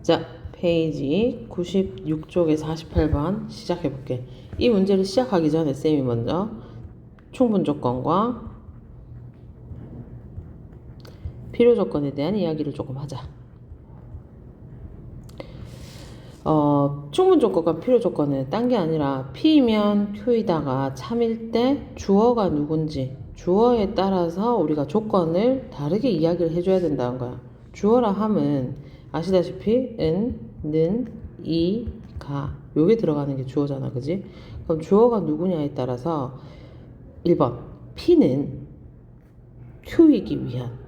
자, 페이지 96쪽에 48번 시작해볼게. 이 문제를 시작하기 전에 쌤이 먼저 충분 조건과 필요 조건에 대한 이야기를 조금 하자. 충분 조건과 필요 조건은 딴 게 아니라 P이면 Q이다가 참일 때 주어가 누군지 주어에 따라서 우리가 조건을 다르게 이야기를 해줘야 된다는 거야. 주어라 함은 아시다시피 은, 는, 이, 가 요게 들어가는 게 주어잖아, 그지? 그럼 주어가 누구냐에 따라서 1번 P는 Q이기 위한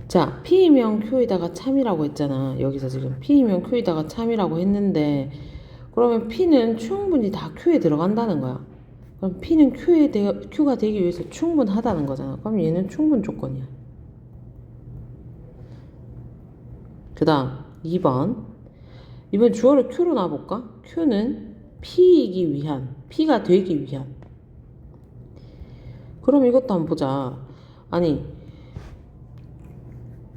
자, P이면 Q에다가 참이라고 했잖아. 여기서 지금 P이면 Q에다가 참이라고 했는데 그러면 P는 충분히 다 Q에 들어간다는 거야. 그럼 P는 Q가 되기 위해서 충분하다는 거잖아. 그럼 얘는 충분 조건이야. 그 다음 2번 주어를 Q로 놔볼까? Q는 P이기 위한, P가 되기 위한. 그럼 이것도 한번 보자. 아니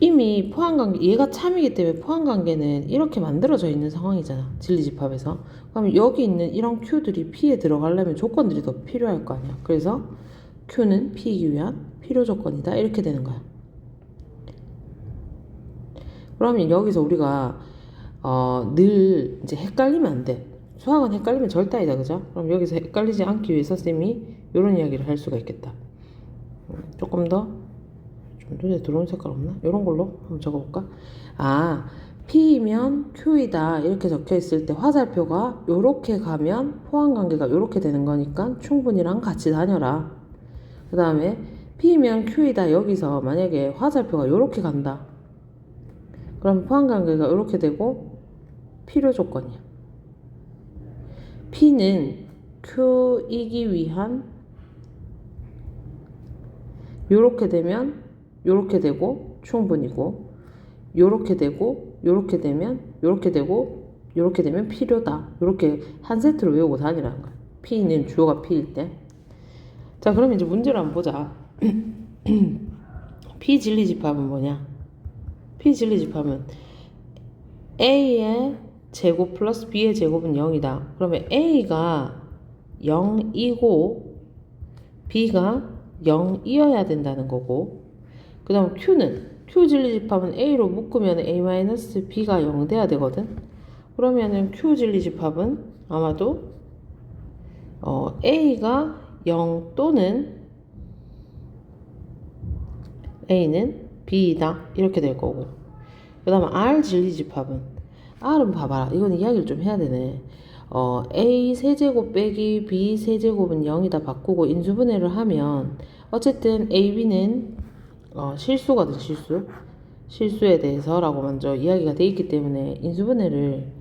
이미 포함관계, 얘가 참이기 때문에 포함관계는 이렇게 만들어져 있는 상황이잖아. 진리집합에서. 그럼 여기 있는 이런 Q들이 P에 들어가려면 조건들이 더 필요할 거 아니야. 그래서 Q는 P이기 위한 필요 조건이다. 이렇게 되는 거야. 그러면 여기서 우리가 늘 이제 헷갈리면 안 돼. 수학은 헷갈리면 절대 아니다. 그죠? 그럼 여기서 헷갈리지 않기 위해서 쌤이 이런 이야기를 할 수가 있겠다. 조금 더 눈에 들어오는 색깔 없나? 이런 걸로 한번 적어볼까? 아, P이면 Q이다 이렇게 적혀 있을 때 화살표가 요렇게 가면 포함관계가 요렇게 되는 거니까 충분이랑 같이 다녀라. 그 다음에 P이면 Q이다 여기서 만약에 화살표가 요렇게 간다. 그럼 포함관계가 요렇게 되고 필요 조건이야. P는 Q이기 위한 요렇게 되면 요렇게 되고 충분이고 요렇게 되고 요렇게 되면 요렇게 되고 요렇게 되면 필요다. 요렇게 한 세트로 외우고 다니라는 거야. P는 주어가 P일 때. 자, 그럼 이제 문제를 한번 보자. P진리집합은 뭐냐? P진리집합은 A의 제곱 플러스 B의 제곱은 0이다. 그러면 A가 0이고 B가 0이어야 된다는 거고, 그 다음 Q 진리집합은 A로 묶으면 A-B가 0 돼야 되거든. 그러면은 Q 진리집합은 아마도 A가 0 또는 A는 B이다 이렇게 될 거고, 그 다음 R 진리집합은 R은 봐봐라. 이건 이야기를 좀 해야 되네. A 세제곱 빼기 B 세제곱은 0이다 바꾸고 인수분해를 하면 어쨌든 A, B는 실수거든. 실수에 대해서라고 먼저 이야기가 돼 있기 때문에 인수분해를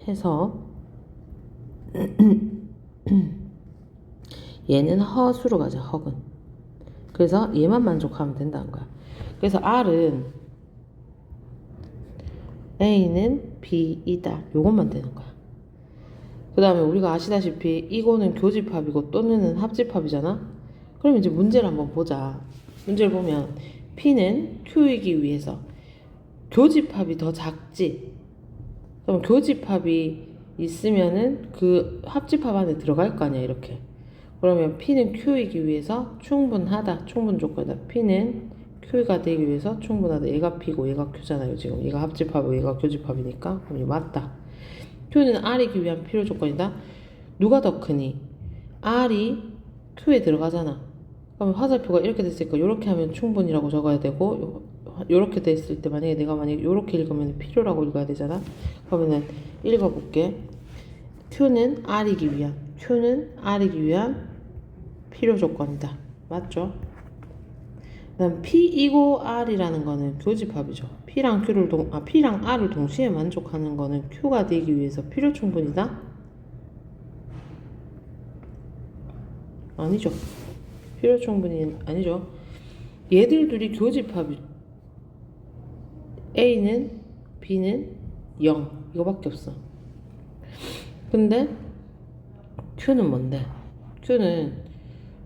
해서 얘는 허수로 가자. 허근. 그래서 얘만 만족하면 된다는 거야. 그래서 R은 A는 B이다. 요것만 되는 거야. 그 다음에 우리가 아시다시피 이거는 교집합이고 또는 합집합이잖아. 그럼 이제 문제를 한번 보자. 문제를 보면 P는 Q이기 위해서 교집합이 더 작지. 그럼 교집합이 있으면은 그 합집합 안에 들어갈 거 아니야, 이렇게. 그러면 P는 Q이기 위해서 충분하다. 충분 조건이다. P는 Q가 되기 위해서 충분하다. 얘가 P고 얘가 Q잖아요, 지금. 얘가 합집합이고 얘가 교집합이니까. 그럼 이게 맞다. Q는 R이기 위한 필요 조건이다. 누가 더 크니? R이 Q에 들어가잖아. 그럼 화살표가 이렇게 됐으니까 이렇게 하면 충분이라고 적어야 되고, 이렇게 됐을 때 만약에 이렇게 읽으면 필요라고 읽어야 되잖아. 그러면은 읽어볼게. Q는 R이기 위한 필요 조건이다. 맞죠? 그다음 P이고 R이라는 거는 교집합이죠. P랑 R을 동시에 만족하는 거는 Q가 되기 위해서 필요 충분이다? 아니죠. 필요 충분이 아니죠. 얘들 둘이 교집합이 A는 B는 0 이거밖에 없어. 근데 Q는 뭔데? Q는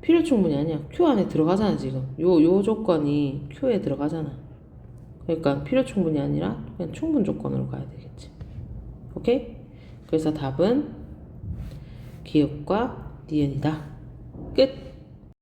필요 충분이 아니야. Q 안에 들어가잖아 지금. 요 조건이 Q에 들어가잖아. 그러니까 필요 충분이 아니라 그냥 충분 조건으로 가야 되겠지. 오케이? 그래서 답은 기읍과 니은이다. 끝.